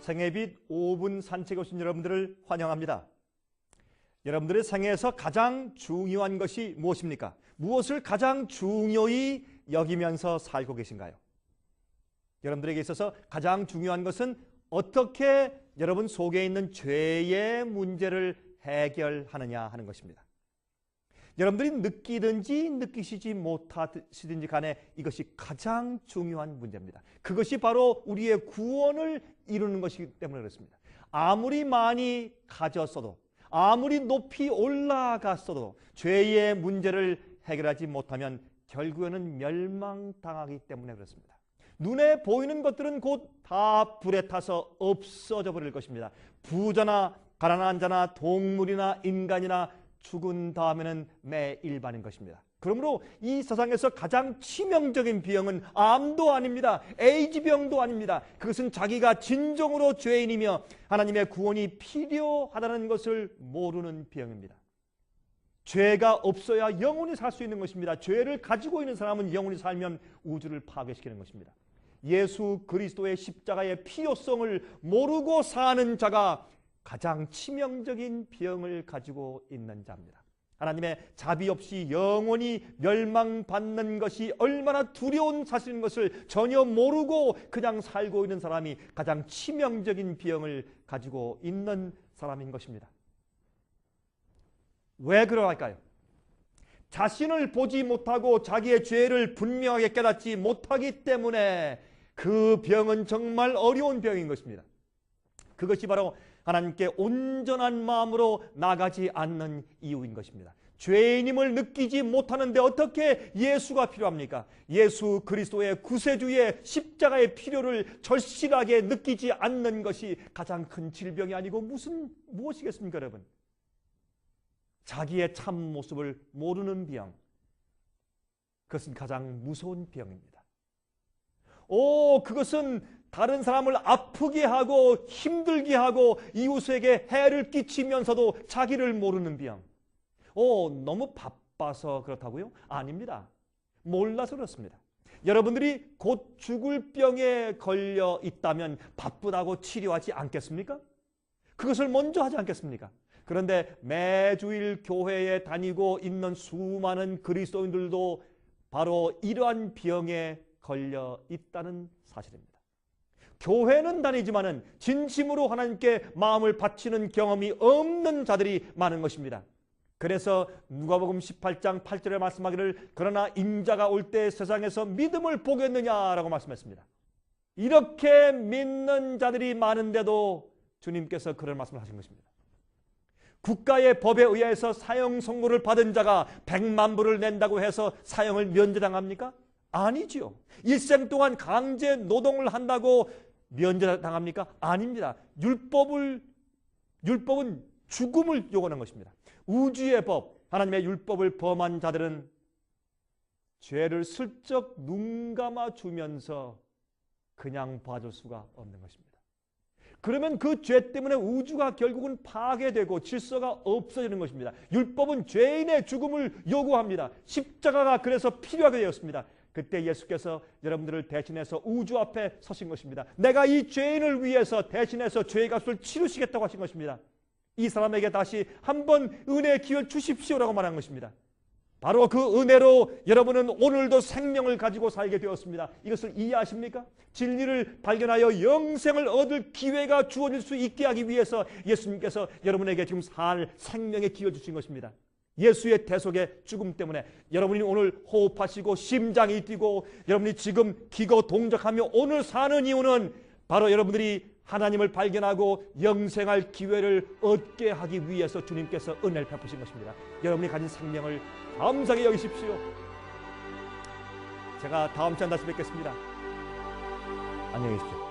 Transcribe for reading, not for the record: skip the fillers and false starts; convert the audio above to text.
생애빛 5분 산책에 오신 여러분들을 환영합니다. 여러분들의 생애에서 가장 중요한 것이 무엇입니까? 무엇을 가장 중요히 여기면서 살고 계신가요? 여러분들에게 있어서 가장 중요한 것은 어떻게 여러분 속에 있는 죄의 문제를 해결하느냐 하는 것입니다. 여러분들이 느끼든지 느끼시지 못하시든지 간에 이것이 가장 중요한 문제입니다. 그것이 바로 우리의 구원을 이루는 것이기 때문에 그렇습니다. 아무리 많이 가졌어도, 아무리 높이 올라갔어도 죄의 문제를 해결하지 못하면 결국에는 멸망당하기 때문에 그렇습니다. 눈에 보이는 것들은 곧 다 불에 타서 없어져 버릴 것입니다. 부자나 가난한 자나 동물이나 인간이나 죽은 다음에는 매일반인 것입니다. 그러므로 이 세상에서 가장 치명적인 병은 암도 아닙니다. 에이즈병도 아닙니다. 그것은 자기가 진정으로 죄인이며 하나님의 구원이 필요하다는 것을 모르는 병입니다. 죄가 없어야 영원히 살 수 있는 것입니다. 죄를 가지고 있는 사람은 영원히 살면 우주를 파괴시키는 것입니다. 예수 그리스도의 십자가의 필요성을 모르고 사는 자가 가장 치명적인 병을 가지고 있는 자입니다. 하나님의 자비 없이 영원히 멸망받는 것이 얼마나 두려운 사실인 것을 전혀 모르고 그냥 살고 있는 사람이 가장 치명적인 병을 가지고 있는 사람인 것입니다. 왜 그러할까요? 자신을 보지 못하고 자기의 죄를 분명하게 깨닫지 못하기 때문에 그 병은 정말 어려운 병인 것입니다. 그것이 바로 하나님께 온전한 마음으로 나가지 않는 이유인 것입니다. 죄인임을 느끼지 못하는데 어떻게 예수가 필요합니까? 예수 그리스도의 구세주의 십자가의 필요를 절실하게 느끼지 않는 것이 가장 큰 질병이 아니고 무엇이겠습니까, 여러분? 자기의 참 모습을 모르는 병. 그것은 가장 무서운 병입니다. 그것은 다른 사람을 아프게 하고 힘들게 하고 이웃에게 해를 끼치면서도 자기를 모르는 병. 너무 바빠서 그렇다고요? 아닙니다. 몰라서 그렇습니다. 여러분들이 곧 죽을 병에 걸려 있다면 바쁘다고 치료하지 않겠습니까? 그것을 먼저 하지 않겠습니까? 그런데 매주일 교회에 다니고 있는 수많은 그리스도인들도 바로 이러한 병에 걸려 있다는 사실입니다. 교회는 다니지만은 진심으로 하나님께 마음을 바치는 경험이 없는 자들이 많은 것입니다. 그래서 누가복음 18장 8절에 말씀하기를 그러나 인자가 올 때 세상에서 믿음을 보겠느냐라고 말씀했습니다. 이렇게 믿는 자들이 많은데도 주님께서 그런 말씀을 하신 것입니다. 국가의 법에 의해서 사형 선고를 받은 자가 100만 불을 낸다고 해서 사형을 면제당합니까? 아니지요. 일생 동안 강제 노동을 한다고 면제당합니까? 아닙니다. 율법은 죽음을 요구하는 것입니다. 우주의 법, 하나님의 율법을 범한 자들은 죄를 슬쩍 눈 감아 주면서 그냥 봐줄 수가 없는 것입니다. 그러면 그 죄 때문에 우주가 결국은 파괴되고 질서가 없어지는 것입니다. 율법은 죄인의 죽음을 요구합니다. 십자가가 그래서 필요하게 되었습니다. 그때 예수께서 여러분들을 대신해서 우주 앞에 서신 것입니다. 내가 이 죄인을 위해서 대신해서 죄의 값을 치르시겠다고 하신 것입니다. 이 사람에게 다시 한번 은혜의 기회를 주십시오라고 말한 것입니다. 바로 그 은혜로 여러분은 오늘도 생명을 가지고 살게 되었습니다. 이것을 이해하십니까? 진리를 발견하여 영생을 얻을 기회가 주어질 수 있게 하기 위해서 예수님께서 여러분에게 지금 살 생명의 기회를 주신 것입니다. 예수의 대속의 죽음 때문에 여러분이 오늘 호흡하시고 심장이 뛰고 여러분이 지금 기거 동작하며 오늘 사는 이유는 바로 여러분들이 하나님을 발견하고 영생할 기회를 얻게 하기 위해서 주님께서 은혜를 베푸신 것입니다. 여러분이 가진 생명을 감사하게 여기십시오. 제가 다음 시간 다시 뵙겠습니다. 안녕히 계십시오.